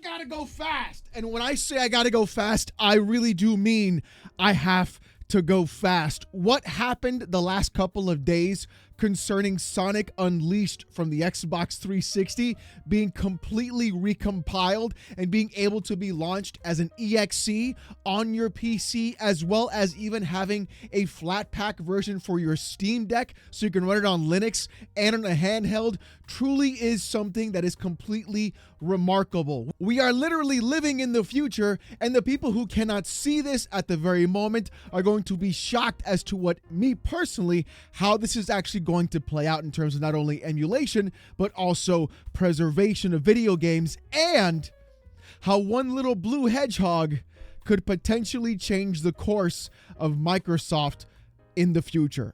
gotta go fast. And when I say I gotta go fast, I really do mean I have to go fast. What happened the last couple of days concerning Sonic Unleashed from the Xbox 360 being completely recompiled and being able to be launched as an EXE on your PC, as well as even having a flat pack version for your Steam Deck so you can run it on Linux and on a handheld, truly is something that is completely remarkable. We are literally living in the future, and the people who cannot see this at the very moment are going to be shocked as to what, me personally, how this is actually going to play out in terms of not only emulation, but also preservation of video games, and how one little blue hedgehog could potentially change the course of Microsoft in the future.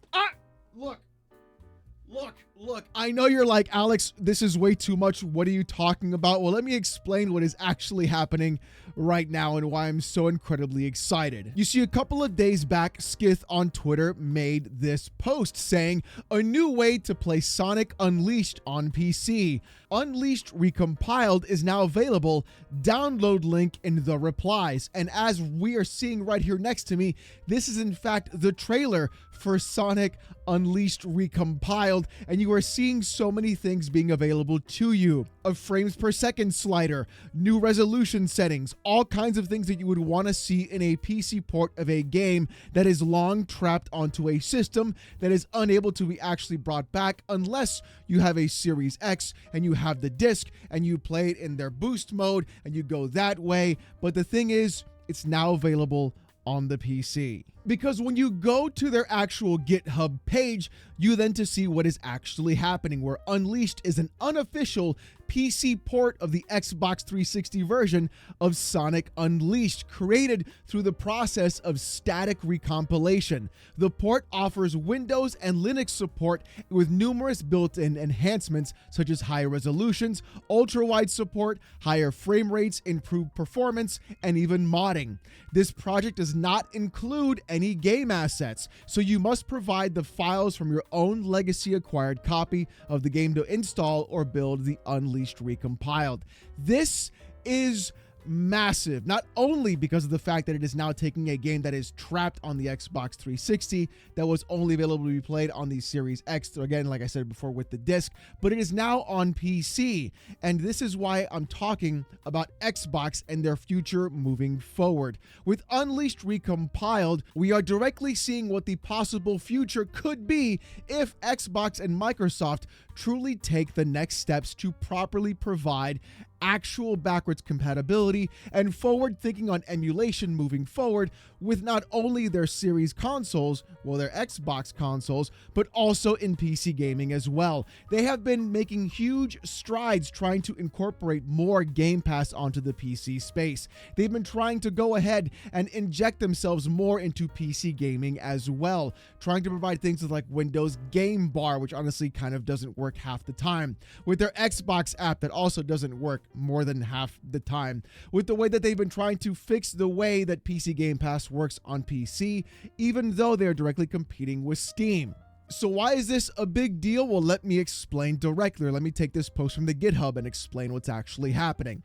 Look, I know you're like, Alex, this is way too much. What are you talking about? Well, let me explain what is actually happening right now and why I'm so incredibly excited. You see, a couple of days back, Skith on Twitter made this post saying a new way to play Sonic Unleashed on PC. Unleashed Recompiled is now available. Download link in the replies. And as we are seeing right here next to me, this is in fact the trailer for Sonic Unleashed Recompiled, and you are seeing so many things being available to you. A frames per second slider, new resolution settings, all kinds of things that you would want to see in a PC port of a game that is long trapped onto a system that is unable to be actually brought back unless you have a Series X and you have the disc and you play it in their boost mode and you go that way. But the thing is, it's now available on the PC. Because when you go to their actual GitHub page, you then to see what is actually happening, where Unleashed is an unofficial PC port of the Xbox 360 version of Sonic Unleashed, created through the process of static recompilation. The port offers Windows and Linux support with numerous built-in enhancements such as higher resolutions, ultra-wide support, higher frame rates, improved performance, and even modding. This project does not include any game assets, so you must provide the files from your own legacy acquired copy of the game to install or build the Unleashed Recompiled. This is massive, not only because of the fact that it is now taking a game that is trapped on the Xbox 360 that was only available to be played on the Series X, again, like I said before, with the disc, but it is now on PC. And this is why I'm talking about Xbox and their future moving forward. With Unleashed Recompiled, we are directly seeing what the possible future could be if Xbox and Microsoft truly take the next steps to properly provide actual backwards compatibility and forward thinking on emulation moving forward with not only their series consoles, well, their Xbox consoles, but also in PC gaming as well. They have been making huge strides trying to incorporate more Game Pass onto the PC space. They've been trying to go ahead and inject themselves more into PC gaming as well, trying to provide things like Windows Game Bar, which honestly kind of doesn't work half the time, with their Xbox app that also doesn't work more than half the time, with the way that they've been trying to fix the way that PC Game Pass works on PC, even though they're directly competing with Steam. So why is this a big deal? Well, let me explain directly. Let me take this post from the GitHub and explain what's actually happening.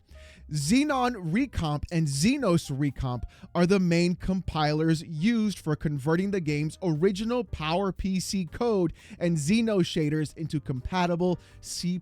Xenon Recomp and Xenos Recomp are the main compilers used for converting the game's original PowerPC code and Xeno shaders into compatible C++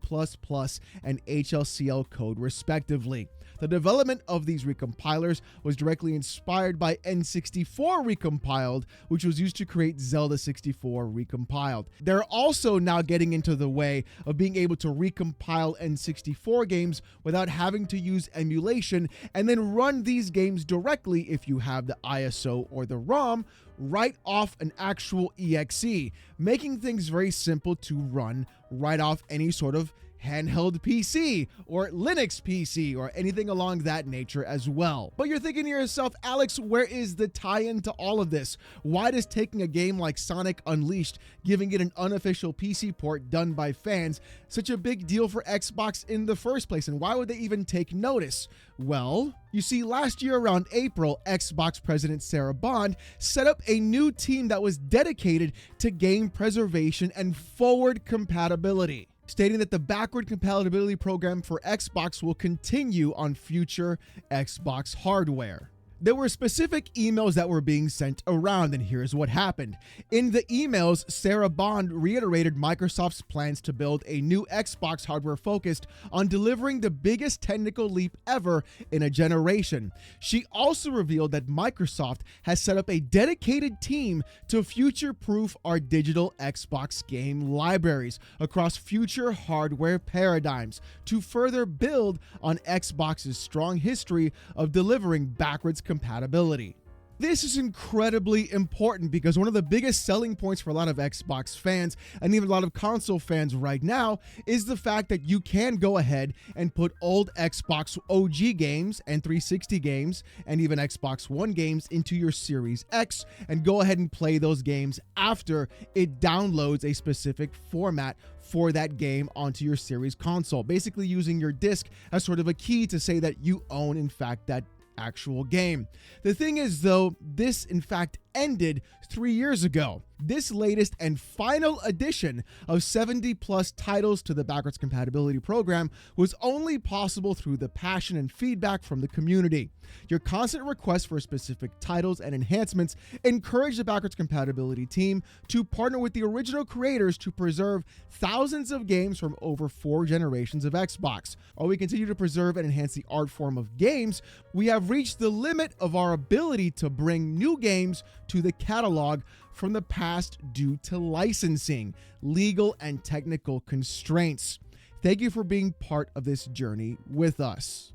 and HLCL code respectively. The development of these recompilers was directly inspired by N64 Recompiled, which was used to create Zelda 64 Recompiled. They're also now getting into the way of being able to recompile N64 games without having to use emulation and then run these games directly, if you have the ISO or the ROM, right off an actual EXE, making things very simple to run right off any sort of handheld PC or Linux PC or anything along that nature as well. But you're thinking to yourself, Alex, where is the tie-in to all of this? Why does taking a game like Sonic Unleashed, giving it an unofficial PC port done by fans, such a big deal for Xbox in the first place? And why would they even take notice? Well, you see, last year around April, Xbox President Sarah Bond set up a new team that was dedicated to game preservation and forward compatibility. stating that the backward compatibility program for Xbox will continue on future Xbox hardware. There were specific emails that were being sent around, and here's what happened. In the emails, Sarah Bond reiterated Microsoft's plans to build a new Xbox hardware focused on delivering the biggest technical leap ever in a generation. She also revealed that Microsoft has set up a dedicated team to future-proof our digital Xbox game libraries across future hardware paradigms to further build on Xbox's strong history of delivering backwards compatibility. This is incredibly important because one of the biggest selling points for a lot of Xbox fans and even a lot of console fans right now is the fact that you can go ahead and put old Xbox OG games and 360 games and even Xbox One games into your Series X and go ahead and play those games after it downloads a specific format for that game onto your Series console, basically using your disc as sort of a key to say that you own, in fact, that actual game. The thing is, though, this in fact ended 3 years ago. This latest and final addition of 70 plus titles to the backwards compatibility program was only possible through the passion and feedback from the community. Your constant requests for specific titles and enhancements encourage the backwards compatibility team to partner with the original creators to preserve thousands of games from over 4 generations of Xbox. While we continue to preserve and enhance the art form of games, we have reached the limit of our ability to bring new games to the catalog from the past due to licensing, legal, and technical constraints. Thank you for being part of this journey with us.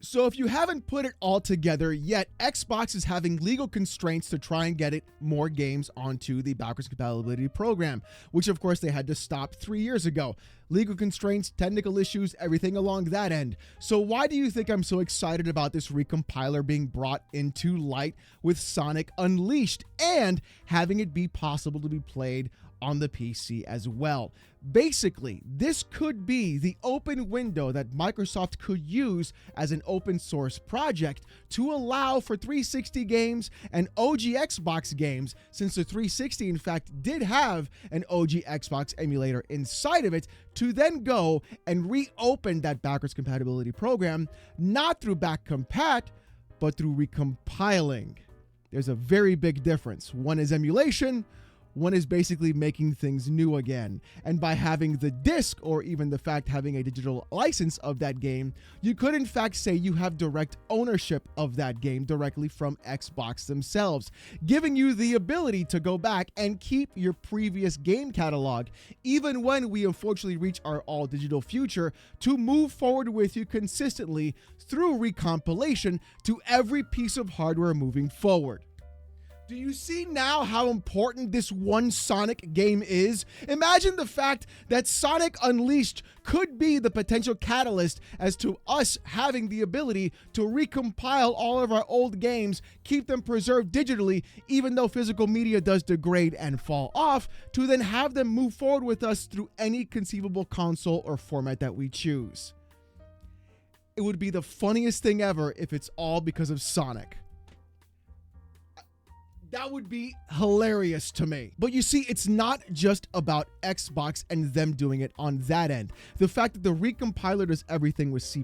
So if you haven't put it all together yet, Xbox is having legal constraints to try and get more games onto the backwards compatibility program, which of course they had to stop 3 years ago. Legal constraints, technical issues, everything along that end. So why do you think I'm so excited about this recompiler being brought into light with Sonic Unleashed and having it be possible to be played on the PC as well? Basically, this could be the open window that Microsoft could use as an open source project to allow for 360 games and OG Xbox games, since the 360 in fact did have an OG Xbox emulator inside of it, to then go and reopen that backwards compatibility program, not through back compat, but through recompiling. There's a very big difference. One is emulation, one is basically making things new again. And by having the disc, or even the fact having a digital license of that game, you could in fact say you have direct ownership of that game directly from Xbox themselves, giving you the ability to go back and keep your previous game catalog, even when we unfortunately reach our all digital future, to move forward with you consistently through recompilation to every piece of hardware moving forward. Do you see now how important this one Sonic game is? Imagine the fact that Sonic Unleashed could be the potential catalyst as to us having the ability to recompile all of our old games, keep them preserved digitally, even though physical media does degrade and fall off, to then have them move forward with us through any conceivable console or format that we choose. It would be the funniest thing ever if it's all because of Sonic. That would be hilarious to me. But you see, it's not just about Xbox and them doing it on that end. The fact that the recompiler does everything with C++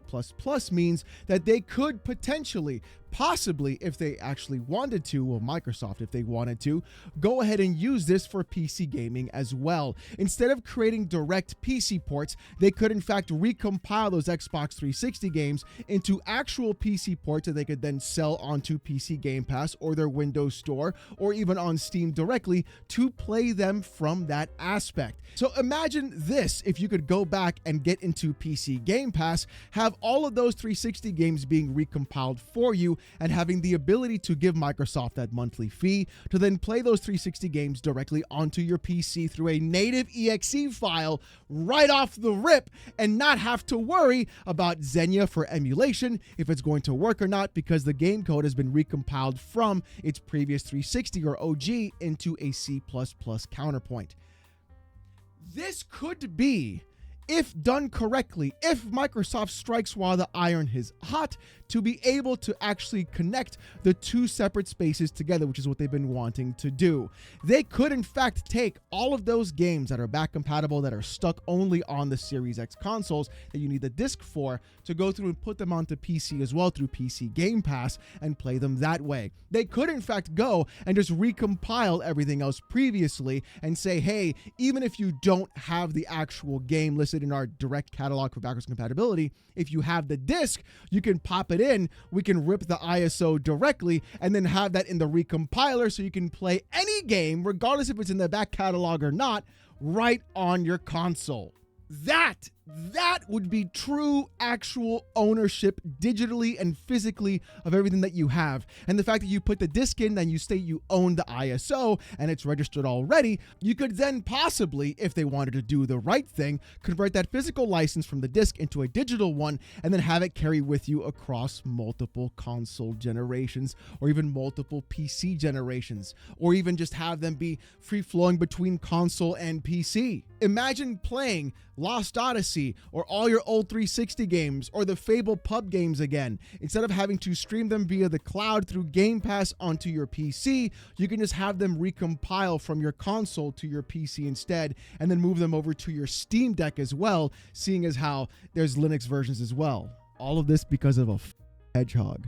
means that they could potentially, possibly, if they actually wanted to, well, Microsoft, if they wanted to, go ahead and use this for PC gaming as well. Instead of creating direct PC ports, they could in fact recompile those Xbox 360 games into actual PC ports that they could then sell onto PC Game Pass or their Windows Store, or even on Steam directly to play them from that aspect. So imagine this: if you could go back and get into PC Game Pass, have all of those 360 games being recompiled for you, and having the ability to give Microsoft that monthly fee to then play those 360 games directly onto your PC through a native exe file right off the rip, and not have to worry about Xenia for emulation, if it's going to work or not, because the game code has been recompiled from its previous 360 or OG into a C++ counterpoint. This could be if done correctly, if Microsoft strikes while the iron is hot, to be able to actually connect the two separate spaces together, which is what they've been wanting to do. They could, in fact, take all of those games that are back compatible, that are stuck only on the Series X consoles that you need the disc for, to go through and put them onto PC as well through PC Game Pass and play them that way. They could, in fact, go and just recompile everything else previously and say, hey, even if you don't have the actual game listed in our direct catalog for backwards compatibility, if you have the disc, you can pop it in, we can rip the ISO directly and then have that in the recompiler so you can play any game, regardless if it's in the back catalog or not, right on your console. That would be true actual ownership digitally and physically of everything that you have. And the fact that you put the disc in, then you state you own the ISO and it's registered already, you could then possibly, if they wanted to do the right thing, convert that physical license from the disc into a digital one and then have it carry with you across multiple console generations or even multiple PC generations, or even just have them be free-flowing between console and PC. Imagine playing Lost Odyssey or all your old 360 games or the Fable pub games again. Instead of having to stream them via the cloud through Game Pass onto your PC, you can just have them recompile from your console to your PC instead, and then move them over to your Steam Deck as well, seeing as how there's Linux versions as well. All of this because of a hedgehog.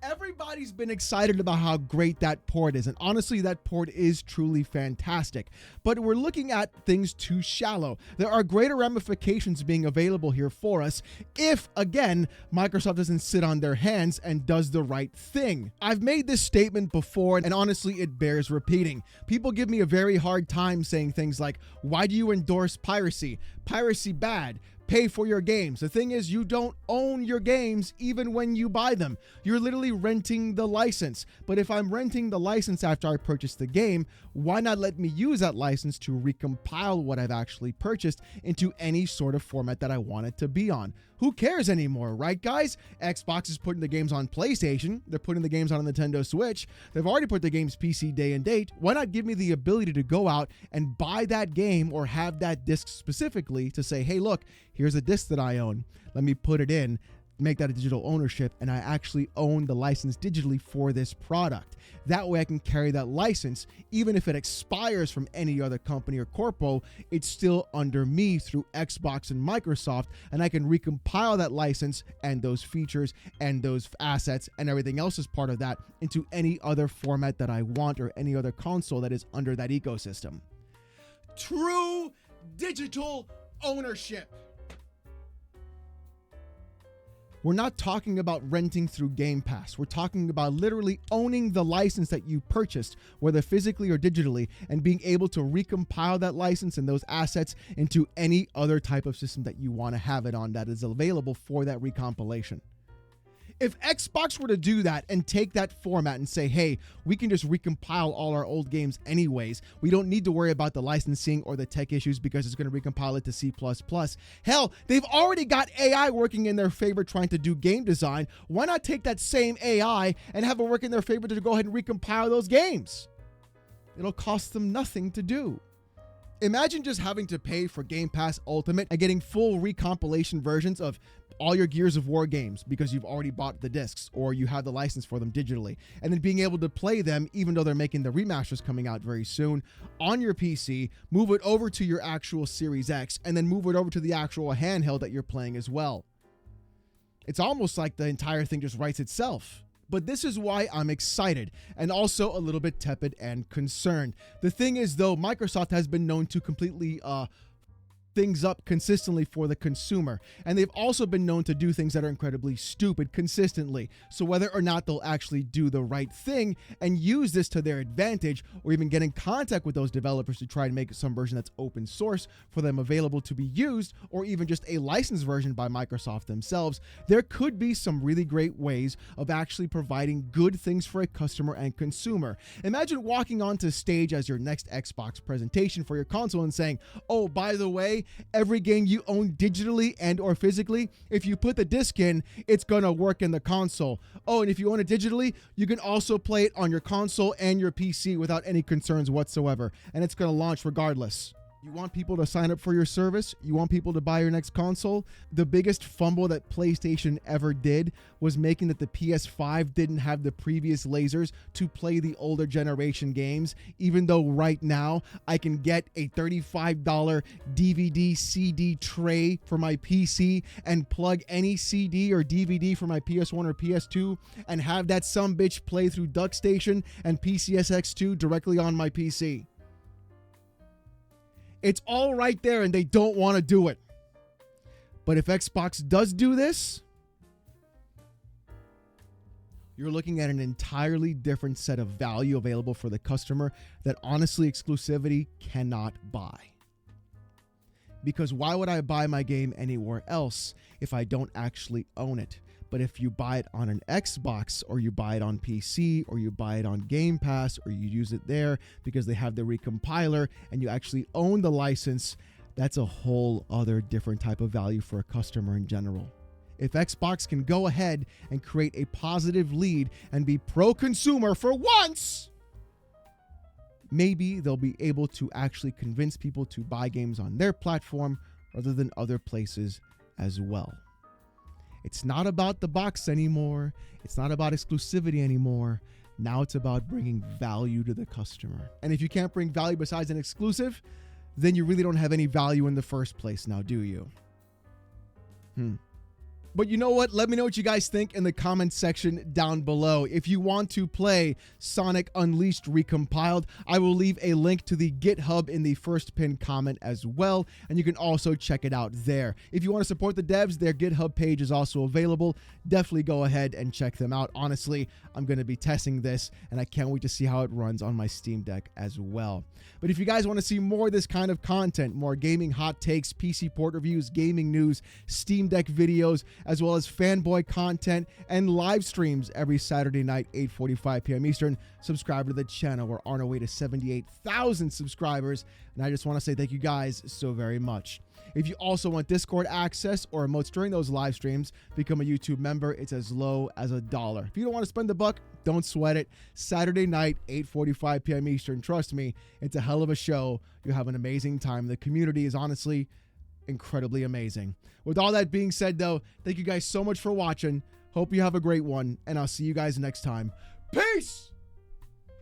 Everybody's been excited about how great that port is, and honestly, that port is truly fantastic. But we're looking at things too shallow. There are greater ramifications being available here for us if, again, Microsoft doesn't sit on their hands and does the right thing. I've made this statement before, and honestly, it bears repeating. People give me a very hard time saying things like, why do you endorse piracy? Piracy bad. Pay for your games. The thing is, you don't own your games even when you buy them. You're literally renting the license. But if I'm renting the license after I purchase the game, why not let me use that license to recompile what I've actually purchased into any sort of format that I want it to be on? Who cares anymore, right, guys? Xbox is putting the games on PlayStation. They're putting the games on a Nintendo Switch. They've already put the games PC day and date. Why not give me the ability to go out and buy that game or have that disc specifically to say, hey, look, here's a disc that I own. Let me put it in, make that a digital ownership, and I actually own the license digitally for this product. That way I can carry that license. Even if it expires from any other company or corpo, it's still under me through Xbox and Microsoft, and I can recompile that license and those features and those assets and everything else as part of that into any other format that I want or any other console that is under that ecosystem. True digital ownership. We're not talking about renting through Game Pass. We're talking about literally owning the license that you purchased, whether physically or digitally, and being able to recompile that license and those assets into any other type of system that you want to have it on that is available for that recompilation. If Xbox were to do that and take that format and say, hey, we can just recompile all our old games anyways, we don't need to worry about the licensing or the tech issues because it's going to recompile it to C++. Hell, they've already got AI working in their favor trying to do game design. Why not take that same AI and have it work in their favor to go ahead and recompile those games? It'll cost them nothing to do. Imagine just having to pay for Game Pass Ultimate and getting full recompilation versions of all your Gears of War games because you've already bought the discs or you have the license for them digitally, and then being able to play them even though they're making the remasters coming out very soon on your PC, move it over to your actual Series X, and then move it over to the actual handheld that you're playing as well. It's almost like the entire thing just writes itself. But this is why I'm excited and also a little bit tepid and concerned. The thing is, though, Microsoft has been known to completely things up consistently for the consumer, and they've also been known to do things that are incredibly stupid consistently. So whether or not they'll actually do the right thing and use this to their advantage, or even get in contact with those developers to try and make some version that's open source for them available to be used, or even just a licensed version by Microsoft themselves, there could be some really great ways of actually providing good things for a customer and consumer. Imagine walking onto stage as your next Xbox presentation for your console and saying, oh, by the way, every game you own digitally and or physically, if you put the disc in, it's going to work in the console. Oh, and if you own it digitally, you can also play it on your console and your PC without any concerns whatsoever, and it's going to launch regardless. You want people to sign up for your service? You want people to buy your next console? The biggest fumble that PlayStation ever did was making that the PS5 didn't have the previous lasers to play the older generation games, even though right now I can get a $35 DVD CD tray for my PC and plug any CD or DVD for my PS1 or PS2 and have that sumbitch play through DuckStation and PCSX2 directly on my PC. It's all right there and they don't want to do it. But if Xbox does do this, you're looking at an entirely different set of value available for the customer that honestly exclusivity cannot buy. Because why would I buy my game anywhere else if I don't actually own it? But if you buy it on an Xbox or you buy it on PC or you buy it on Game Pass or you use it there because they have the recompiler and you actually own the license, that's a whole other different type of value for a customer in general. If Xbox can go ahead and create a positive lead and be pro-consumer for once, maybe they'll be able to actually convince people to buy games on their platform rather than other places as well. It's not about the box anymore. It's not about exclusivity anymore. Now it's about bringing value to the customer. And if you can't bring value besides an exclusive, then you really don't have any value in the first place now, do you? But you know what? Let me know what you guys think in the comment section down below. If you want to play Sonic Unleashed Recompiled, I will leave a link to the GitHub in the first pinned comment as well, and you can also check it out there. If you want to support the devs, their GitHub page is also available. Definitely go ahead and check them out. Honestly, I'm going to be testing this, and I can't wait to see how it runs on my Steam Deck as well. But if you guys want to see more of this kind of content, more gaming hot takes, PC port reviews, gaming news, Steam Deck videos, as well as fanboy content and live streams every Saturday night, 8:45 p.m. Eastern, subscribe to the channel. We're on our way to 78,000 subscribers, and I just want to say thank you guys so very much. If you also want Discord access or emotes during those live streams, become a YouTube member. It's as low as $1. If you don't want to spend the buck, don't sweat it. Saturday night, 8:45 p.m. Eastern. Trust me, it's a hell of a show. You'll have an amazing time. The community is honestly incredibly amazing. With all that being said, though, thank you guys so much for watching. Hope you have a great one, and I'll see you guys next time. Peace!